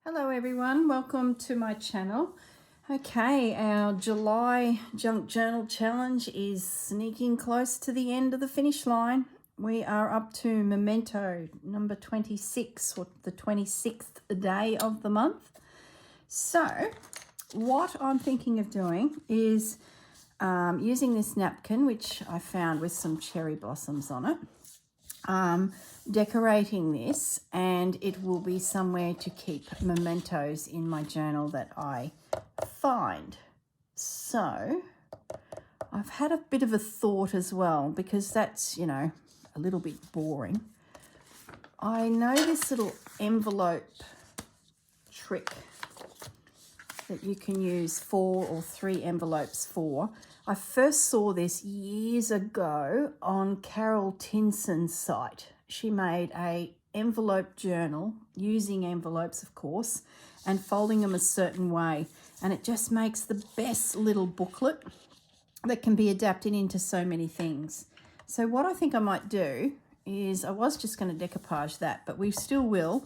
Hello everyone, welcome to my channel. Okay, our July Junk Journal Challenge is sneaking close to the end of the finish line. We are up to Memento number 26, or the 26th day of the month. So what I'm thinking of doing is using this napkin, which I found with some cherry blossoms on it. Decorating this, and it will be somewhere to keep mementos in my journal that I find. So I've had a bit of a thought as well, because that's, you know, a little bit boring. I know this little envelope trick that you can use 4 or 3 envelopes for. I first saw this years ago on Carol Tinson's site. She made a envelope journal using envelopes, of course, and folding them a certain way. And it just makes the best little booklet that can be adapted into so many things. So what I think I might do is, I was just going to decoupage that, but we still will.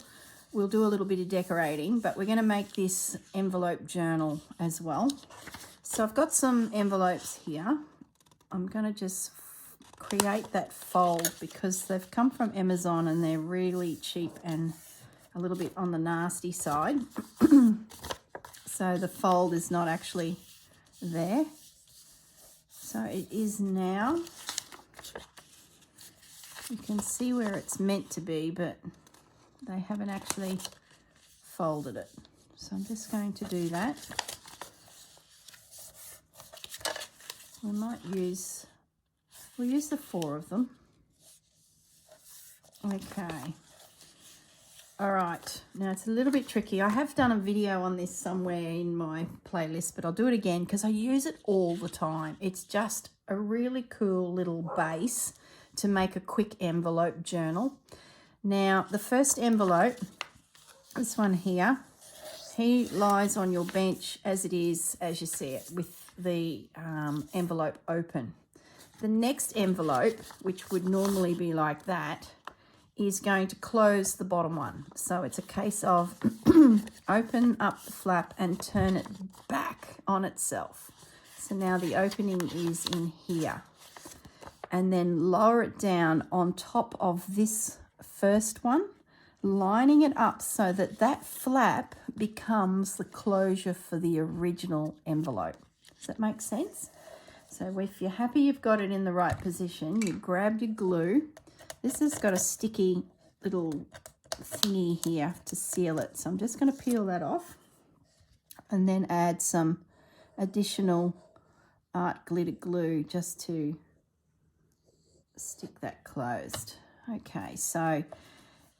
We'll do a little bit of decorating, but we're going to make this envelope journal as well. So I've got some envelopes here. I'm going to just create that fold because they've come from Amazon and they're really cheap and a little bit on the nasty side. So the fold is not actually there. So it is now. You can see where it's meant to be, but they haven't actually folded it. So I'm just going to do that. We'll use the 4 of them. Okay. All right. Now it's a little bit tricky. I have done a video on this somewhere in my playlist, but I'll do it again because I use it all the time. It's just a really cool little base to make a quick envelope journal. Now, the first envelope, this one here, he lies on your bench as it is, as you see it, with the envelope open. The next envelope, which would normally be like that, is going to close the bottom one. So it's a case of open up the flap and turn it back on itself. So now the opening is in here. And then lower it down on top of this first one, lining it up so that that flap becomes the closure for the original envelope. Does that make sense? So if you're happy you've got it in the right position, you grab your glue. This has got a sticky little thingy here to seal it. So I'm just going to peel that off and then add some additional art glitter glue just to stick that closed. Okay, so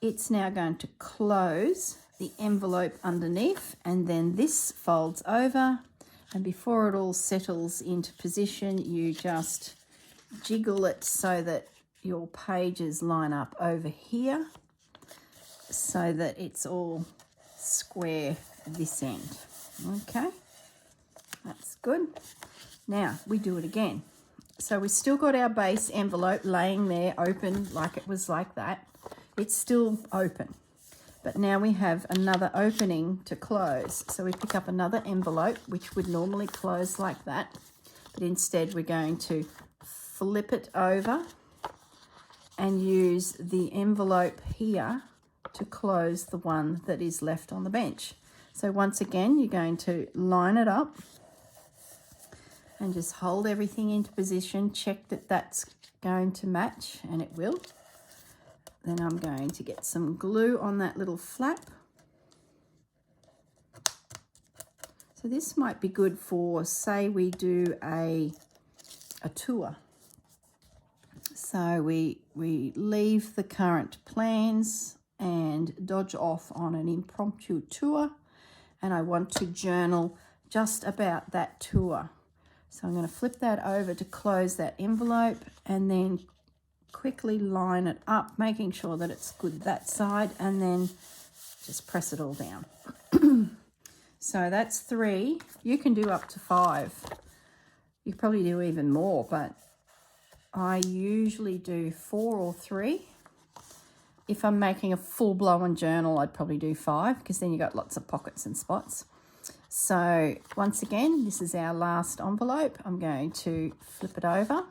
it's now going to close the envelope underneath, and then this folds over, and before it all settles into position, you just jiggle it so that your pages line up over here so that it's all square this end. Okay, that's good. Now we do it again. So we still got our base envelope laying there open like it was like that. It's still open, but now we have another opening to close. So we pick up another envelope, which would normally close like that, but instead we're going to flip it over and use the envelope here to close the one that is left on the bench. So once again, you're going to line it up and just hold everything into position. Check that that's going to match, and it will. Then I'm going to get some glue on that little flap. So this might be good for, say we do a tour. So we leave the current plans and dodge off on an impromptu tour, and I want to journal just about that tour. So I'm going to flip that over to close that envelope and then quickly line it up, making sure that it's good that side, and then just press it all down. So that's 3. You can do up to 5. You could probably do even more, but I usually do 4 or 3. if I'm making a full-blown journal, I'd probably do 5 because then you got lots of pockets and spots. So once again, this is our last envelope. I'm going to flip it over,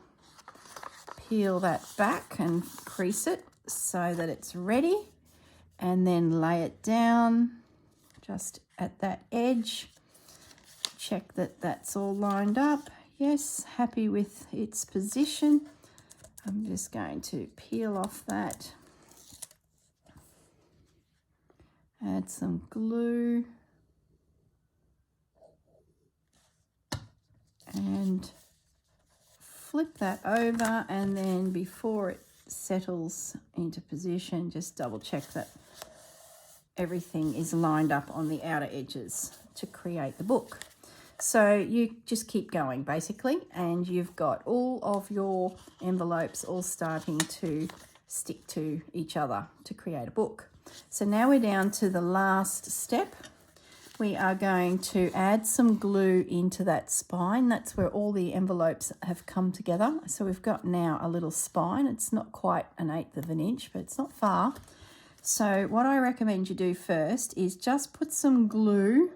peel that back and crease it so that it's ready, and then lay it down just at that edge. Check that that's all lined up. Yes, happy with its position. I'm just going to peel off that. Add some glue. And flip that over, and then before it settles into position, just double check that everything is lined up on the outer edges to create the book. So you just keep going basically, and you've got all of your envelopes all starting to stick to each other to create a book. So now we're down to the last step. We are going to add some glue into that spine. That's where all the envelopes have come together. So we've got now a little spine. It's not quite 1/8 of an inch, but it's not far. So what I recommend you do first is just put some glue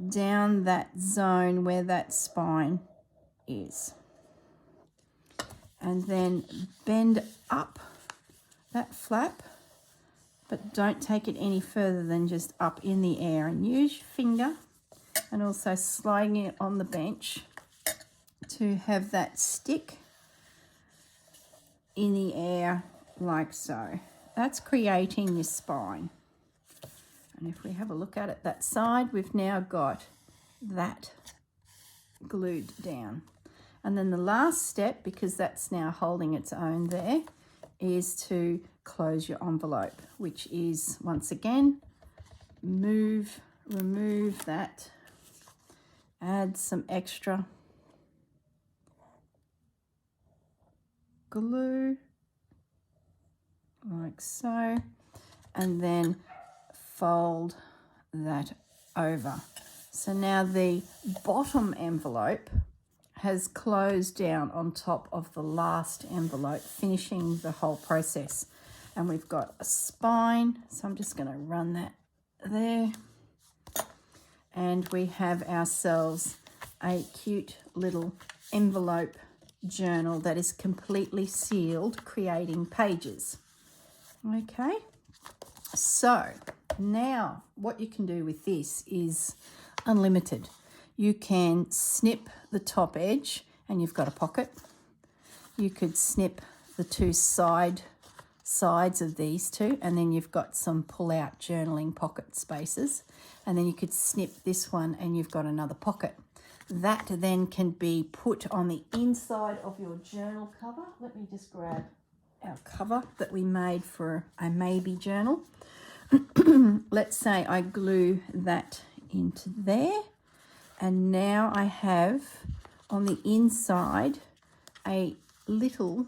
down that zone where that spine is. And then bend up that flap, but don't take it any further than just up in the air, and use your finger and also sliding it on the bench to have that stick in the air like so. That's creating your spine. And if we have a look at it that side, we've now got that glued down. And then the last step, because that's now holding its own there, is to close your envelope, which is once again remove that, add some extra glue like so, and then fold that over. So now the bottom envelope has closed down on top of the last envelope, finishing the whole process. And we've got a spine, so I'm just going to run that there. And we have ourselves a cute little envelope journal that is completely sealed, creating pages. Okay, so now what you can do with this is unlimited. You can snip the top edge and you've got a pocket. You could snip the two sides of these two, and then you've got some pull-out journaling pocket spaces. And then you could snip this one and you've got another pocket. That then can be put on the inside of your journal cover. Let me just grab our cover that we made for a maybe journal. Let's say I glue that into there. And now I have on the inside a little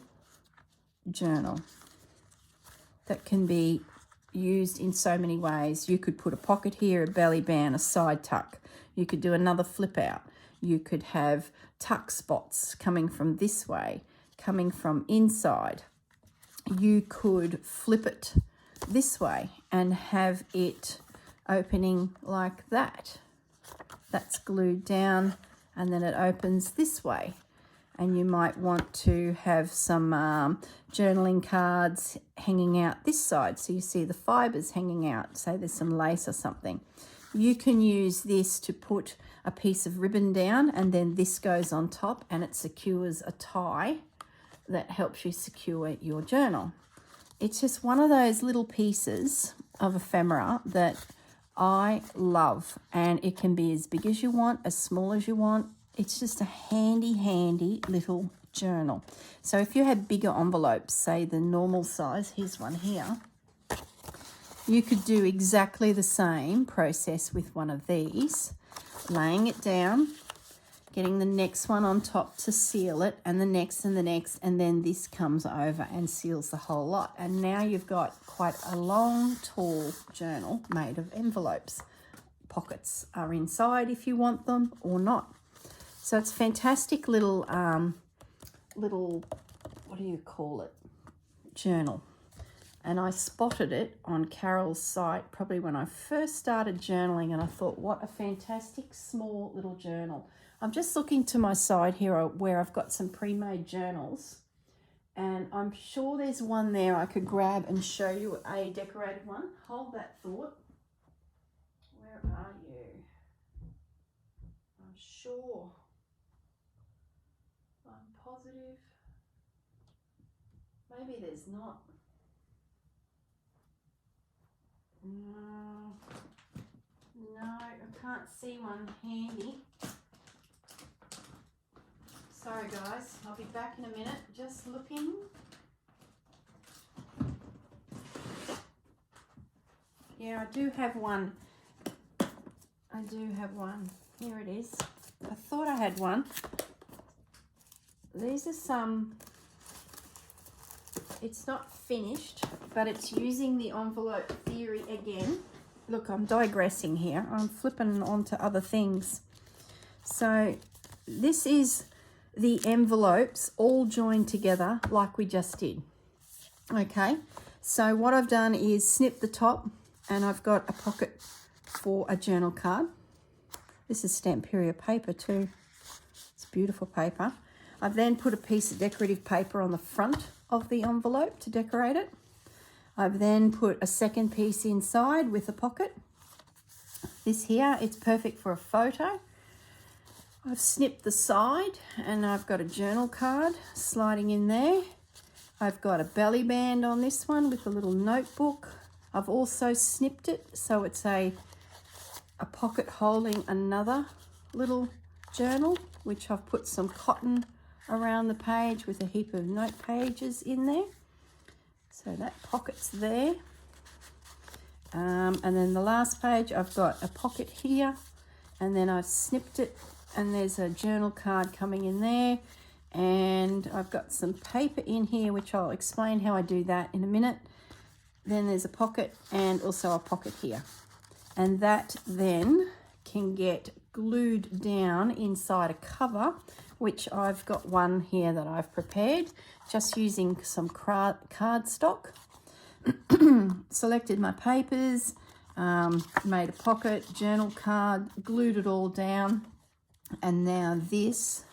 journal that can be used in so many ways. You could put a pocket here, a belly band, a side tuck. You could do another flip out. You could have tuck spots coming from this way, coming from inside. You could flip it this way and have it opening like that. That's glued down, and then it opens this way. And you might want to have some journaling cards hanging out this side, so you see the fibres hanging out. Say there's some lace or something. You can use this to put a piece of ribbon down, and then this goes on top and it secures a tie that helps you secure your journal. It's just one of those little pieces of ephemera that I love, and it can be as big as you want, as small as you want. It's just a handy little journal. So if you had bigger envelopes, say the normal size, here's one here, you could do exactly the same process with one of these, laying it down, getting the next one on top to seal it, and the next and the next, and then this comes over and seals the whole lot. And now you've got quite a long, tall journal made of envelopes. Pockets are inside if you want them or not. So it's fantastic little, what do you call it, journal. And I spotted it on Carol's site probably when I first started journaling, and I thought, what a fantastic small little journal. I'm just looking to my side here where I've got some pre-made journals, and I'm sure there's one there I could grab and show you a decorated one. Hold that thought. Where are you? I'm sure. I'm positive. Maybe there's not. No, I can't see one handy. Sorry guys, I'll be back in a minute. Just looking. Yeah, I do have one. I do have one. Here it is. I thought I had one. These are some, it's not finished, but it's using the envelope theory again. Look, I'm digressing here. I'm flipping on to other things. So this is the envelopes all joined together like we just did. Okay, so what I've done is snip the top, and I've got a pocket for a journal card. This is Stamperia Paper too. It's beautiful paper. I've then put a piece of decorative paper on the front of the envelope to decorate it. I've then put a second piece inside with a pocket. This here, it's perfect for a photo. I've snipped the side, and I've got a journal card sliding in there. I've got a belly band on this one with a little notebook. I've also snipped it so it's a pocket holding another little journal, which I've put some cotton around the page with a heap of note pages in there. So that pocket's there. And then the last page, I've got a pocket here, and then I've snipped it, and there's a journal card coming in there, and I've got some paper in here, which I'll explain how I do that in a minute. Then there's a pocket and also a pocket here, and that then can get glued down inside a cover, which I've got one here that I've prepared just using some cardstock. Selected my papers, made a pocket, journal card, glued it all down, and now this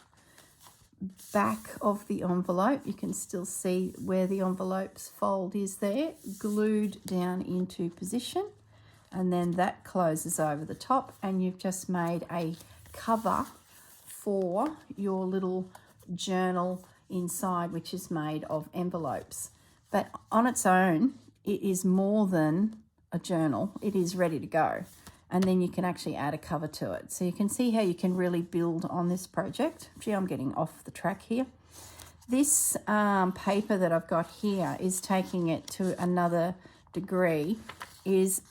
back of the envelope, you can still see where the envelope's fold is there, glued down into position, and then that closes over the top, and you've just made a cover for your little journal inside, which is made of envelopes. But on its own, it is more than a journal. It is ready to go. And then you can actually add a cover to it. So you can see how you can really build on this project. Gee, I'm getting off the track here. This paper that I've got here is taking it to another degree, is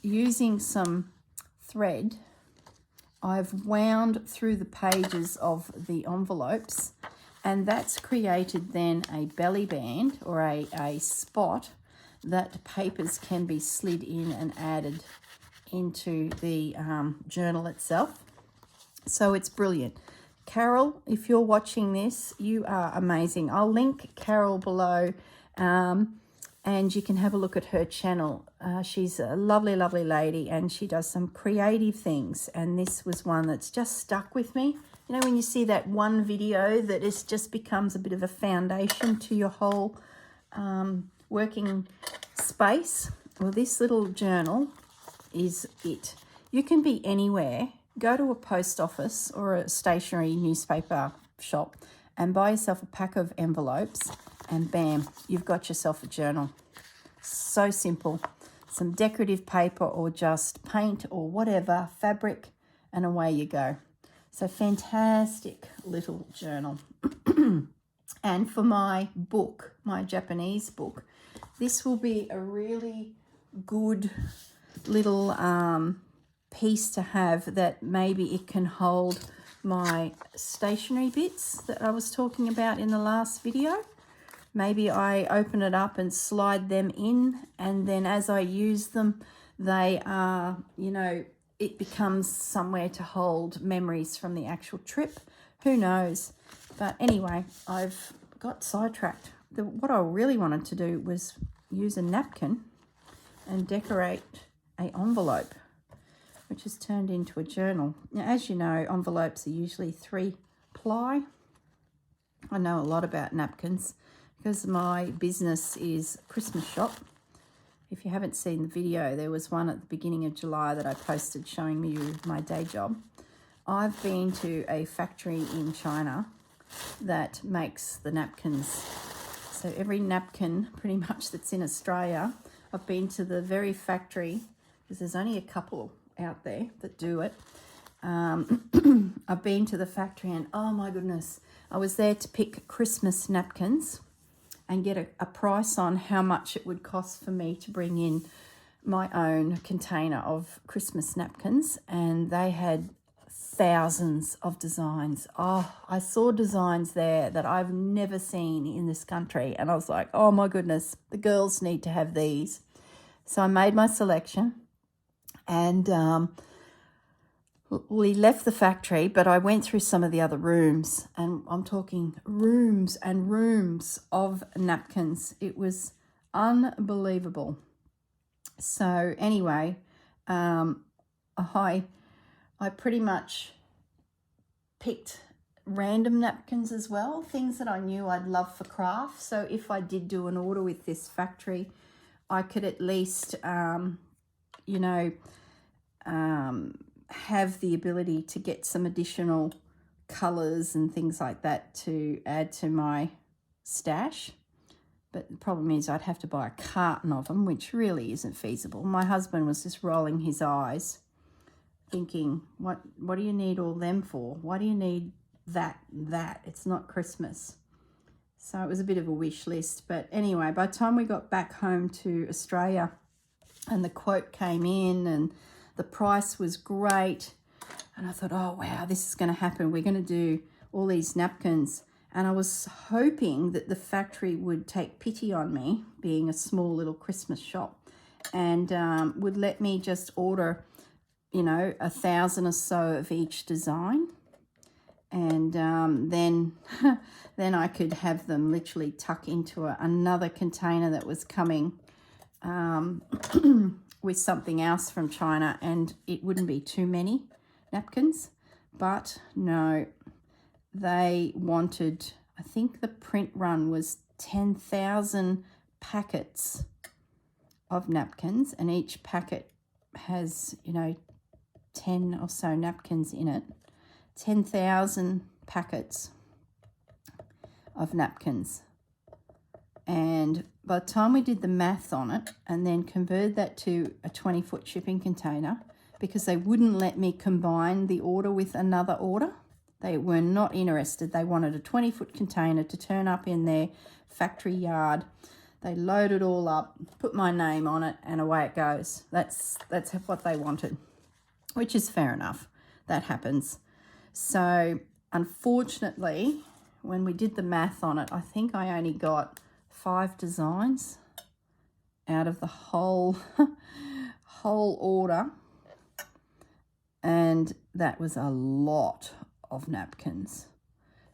using some thread. I've wound through the pages of the envelopes, and that's created then a belly band, or a spot that papers can be slid in and added into the journal itself. So it's brilliant. Carol, if you're watching this, you are amazing. I'll link Carol below, and you can have a look at her channel. She's a lovely, lovely lady, and she does some creative things, and this was one that's just stuck with me. You know, when you see that one video that is just becomes a bit of a foundation to your whole working space. Well, this little journal is it. You can be anywhere. Go to a post office or a stationery newspaper shop and buy yourself a pack of envelopes, and bam, you've got yourself a journal. So simple. Some decorative paper or just paint or whatever, fabric, and away you go. So fantastic little journal. And for my book, my Japanese book, this will be a really good little piece to have, that maybe it can hold my stationery bits that I was talking about in the last video. Maybe I open it up and slide them in, and then as I use them, they are, you know, it becomes somewhere to hold memories from the actual trip. Who knows? But anyway, I've got sidetracked. What I really wanted to do was use a napkin and decorate an envelope, which has turned into a journal. Now, as you know, envelopes are usually 3-ply. I know a lot about napkins because my business is a Christmas shop. If you haven't seen the video, there was one at the beginning of July that I posted showing you my day job. I've been to a factory in China that makes the napkins. So every napkin pretty much that's in Australia, I've been to the very factory, because there's only a couple out there that do it. I've been to the factory and oh my goodness, I was there to pick Christmas napkins and get a price on how much it would cost for me to bring in my own container of Christmas napkins, and they had thousands of designs. Oh, I saw designs there that I've never seen in this country, and I was like, oh my goodness, the girls need to have these. So I made my selection, and we left the factory, but I went through some of the other rooms, and I'm talking rooms and rooms of napkins. It was unbelievable. So anyway, I pretty much picked random napkins as well, things that I knew I'd love for craft. So if I did do an order with this factory, I could at least, have the ability to get some additional colours and things like that to add to my stash. But the problem is I'd have to buy a carton of them, which really isn't feasible. My husband was just rolling his eyes, thinking, what do you need all them for? Why do you need that? It's not Christmas. So it was a bit of a wish list. But anyway, by the time we got back home to Australia and the quote came in and the price was great, and I thought, oh wow, this is going to happen. We're going to do all these napkins. And I was hoping that the factory would take pity on me, being a small little Christmas shop, and would let me just order 1,000 or so of each design, and then I could have them literally tuck into another container that was coming with something else from China, and it wouldn't be too many napkins. But no, they wanted, I think the print run was 10,000 packets of napkins, and each packet has 10 or so napkins in it. 10,000 packets of napkins. And by the time we did the math on it and then converted that to a 20-foot shipping container, because they wouldn't let me combine the order with another order, they were not interested. They wanted a 20-foot container to turn up in their factory yard. They load it all up, put my name on it, and away it goes. That's what they wanted, which is fair enough. That happens. So unfortunately, when we did the math on it, I think I only got 5 designs out of the whole order, and that was a lot of napkins.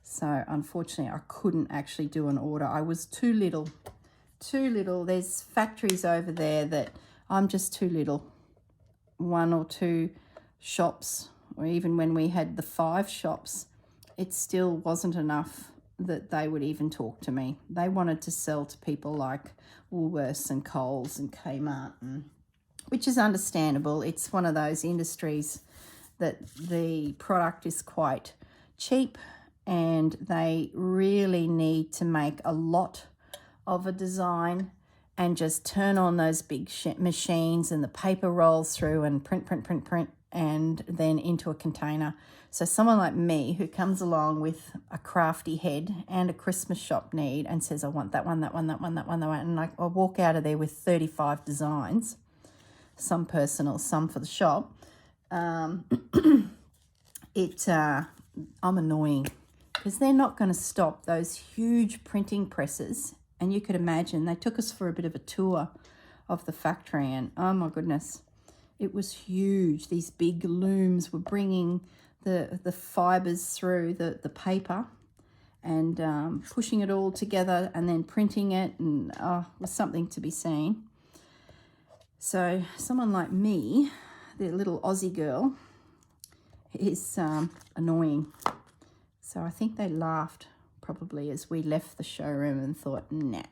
So unfortunately, I couldn't actually do an order. I was too little. There's factories over there that I'm just too little. 1 or 2 shops, or even when we had the 5 shops, it still wasn't enough that they would even talk to me. They wanted to sell to people like Woolworths and Coles and Kmart, which is understandable. It's one of those industries that the product is quite cheap, and they really need to make a lot of a design and just turn on those big machines, and the paper rolls through and print, and then into a container. So someone like me who comes along with a crafty head and a Christmas shop need and says, I want that one, and I'll walk out of there with 35 designs, some personal, some for the shop. I'm annoying, because they're not going to stop those huge printing presses. And you could imagine, they took us for a bit of a tour of the factory, and oh my goodness, it was huge. These big looms were bringing the fibres through the paper, and pushing it all together and then printing it, and was something to be seen. So someone like me, the little Aussie girl, is annoying. So I think they laughed probably as we left the showroom and thought, nah.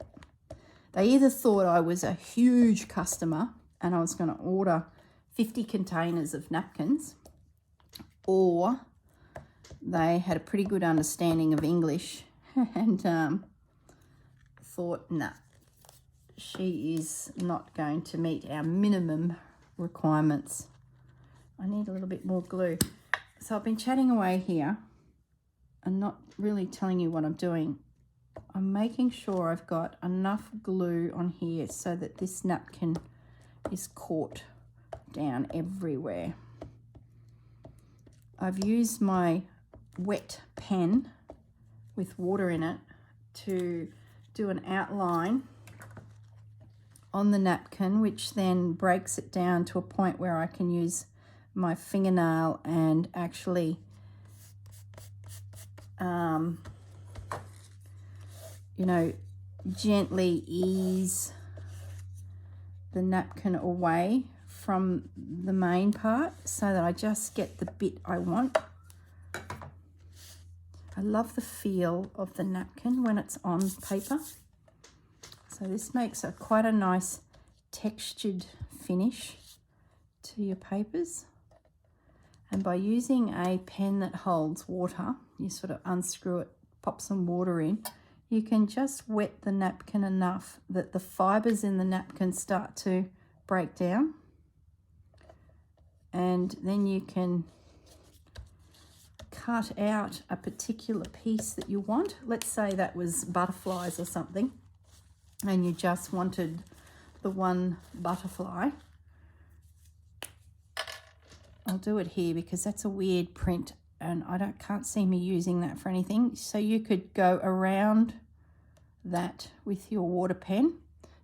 They either thought I was a huge customer and I was going to order 50 containers of napkins, or they had a pretty good understanding of English and thought, nah, she is not going to meet our minimum requirements. I need a little bit more glue. So I've been chatting away here and not really telling you what I'm doing. I'm making sure I've got enough glue on here so that this napkin is caught down everywhere. I've used my wet pen with water in it to do an outline on the napkin, which then breaks it down to a point where I can use my fingernail and actually you know, gently ease the napkin away from the main part so that I just get the bit I want. I love the feel of the napkin when it's on paper. So this makes quite a nice textured finish to your papers. And by using a pen that holds water, you sort of unscrew it, pop some water in, you can just wet the napkin enough that the fibers in the napkin start to break down. And then you can cut out a particular piece that you want. Let's say that was butterflies or something, and you just wanted the one butterfly. I'll do it here because that's a weird print and can't see me using that for anything. So you could go around that with your water pen,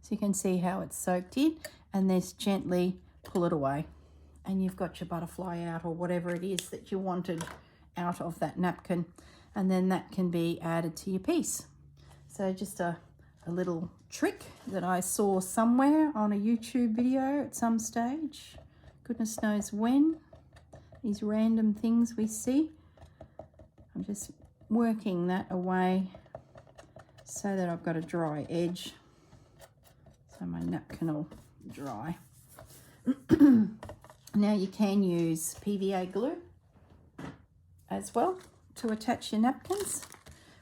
so you can see how it's soaked in, and then gently pull it away, and you've got your butterfly out, or whatever it is that you wanted out of that napkin, and then that can be added to your piece. So just a little trick that I saw somewhere on a YouTube video at some stage. Goodness knows when. These random things we see. I'm just working that away so that I've got a dry edge, so my napkin will dry. Now you can use PVA glue as well to attach your napkins,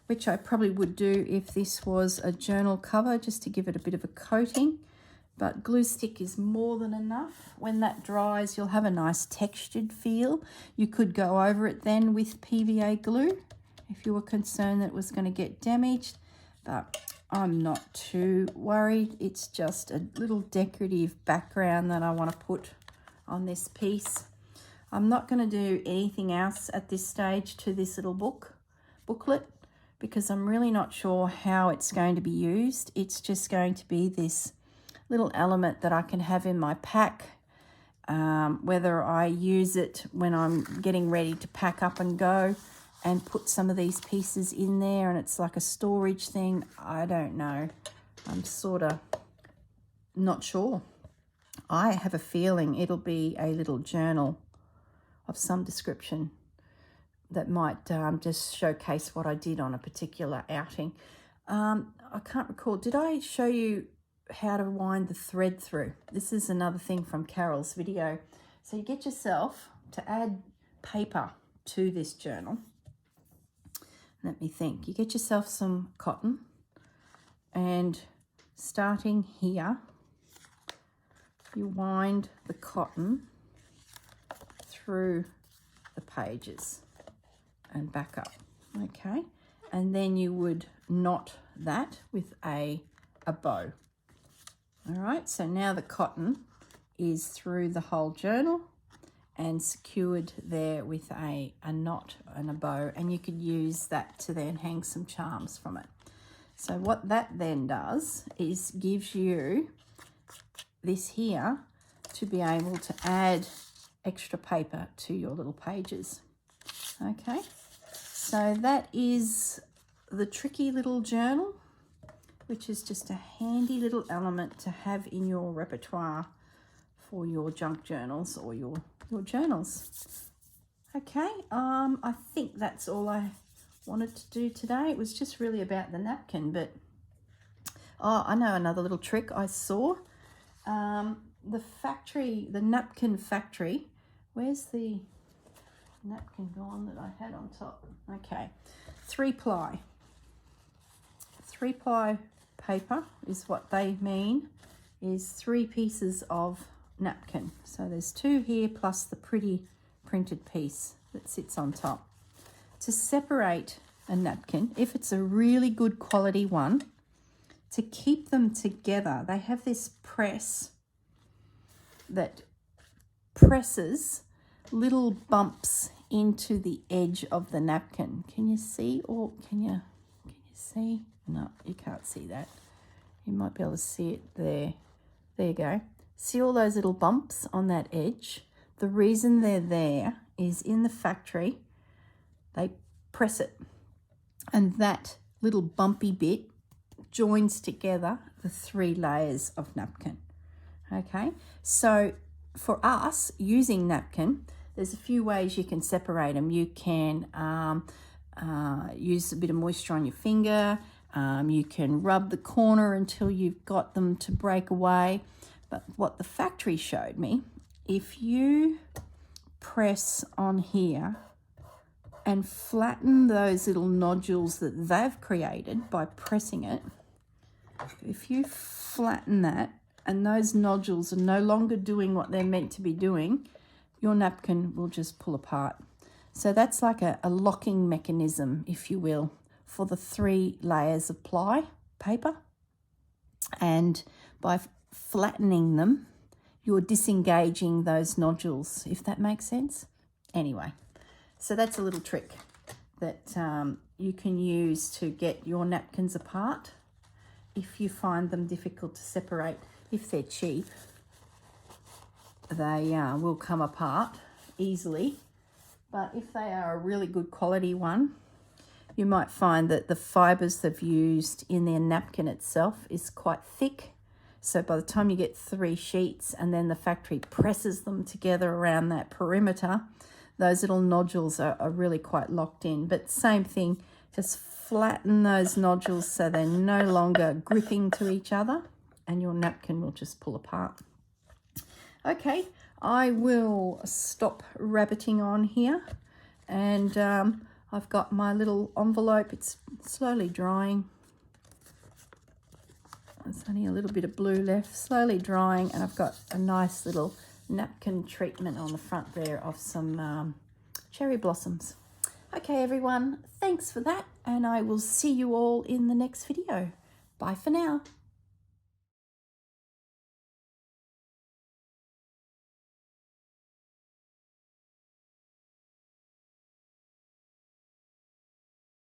which I probably would do if this was a journal cover, just to give it a bit of a coating. But glue stick is more than enough. When that dries, you'll have a nice textured feel. You could go over it then with PVA glue if you were concerned that it was going to get damaged, but I'm not too worried. It's just a little decorative background that I want to put on this piece. I'm not going to do anything else at this stage to this little booklet because I'm really not sure how it's going to be used. It's just going to be this little element that I can have in my pack, whether I use it when I'm getting ready to pack up and go and put some of these pieces in there and it's like a storage thing. I don't know. I'm sort of not sure. I have a feeling it'll be a little journal of some description that might just showcase what I did on a particular outing. I can't recall. Did I show you how to wind the thread through? This is another thing from Carol's video. So you get yourself to add paper to this journal. Let me think. You get yourself some cotton, and starting here, you wind the cotton through the pages and back up, okay? And then you would knot that with a bow. All right, so now the cotton is through the whole journal and secured there with a knot and a bow, and you could use that to then hang some charms from it. So what that then does is gives you this here to be able to add extra paper to your little pages. Okay, so that is the tricky little journal, which is just a handy little element to have in your repertoire for your junk journals or your journals. Okay, I think that's all I wanted to do today. It was just really about the napkin, but oh, I know another little trick I saw. The napkin factory. Where's the napkin gone that I had on top? Okay, 3-ply. 3-ply paper is what they mean, is 3 pieces of napkin. So there's 2 here plus the pretty printed piece that sits on top. To separate a napkin, if it's a really good quality one, to keep them together, they have this press that presses little bumps into the edge of the napkin. Can you see, or can you see? No, you can't see that. You might be able to see it there. There you go. See all those little bumps on that edge? The reason they're there is in the factory, they press it, and that little bumpy bit joins together the 3 layers of napkin. Okay, so for us using napkin, there's a few ways you can separate them. You can use a bit of moisture on your finger. You can rub the corner until you've got them to break away. But what the factory showed me, if you press on here and flatten those little nodules that they've created by pressing it, if you flatten that and those nodules are no longer doing what they're meant to be doing, your napkin will just pull apart. So that's like a locking mechanism, if you will, for the 3 layers of ply paper. And by flattening them, you're disengaging those nodules, if that makes sense. Anyway, so that's a little trick that you can use to get your napkins apart if you find them difficult to separate. If they're cheap, they will come apart easily. But if they are a really good quality one, you might find that the fibres they've used in their napkin itself is quite thick. So by the time you get 3 sheets and then the factory presses them together around that perimeter, those little nodules are really quite locked in. But same thing, just flatten those nodules so they're no longer gripping to each other, and your napkin will just pull apart. Okay, I will stop rabbiting on here, and I've got my little envelope. It's slowly drying. There's only a little bit of blue left, slowly drying, and I've got a nice little napkin treatment on the front there of some cherry blossoms. Okay, everyone, thanks for that, and I will see you all in the next video. Bye for now.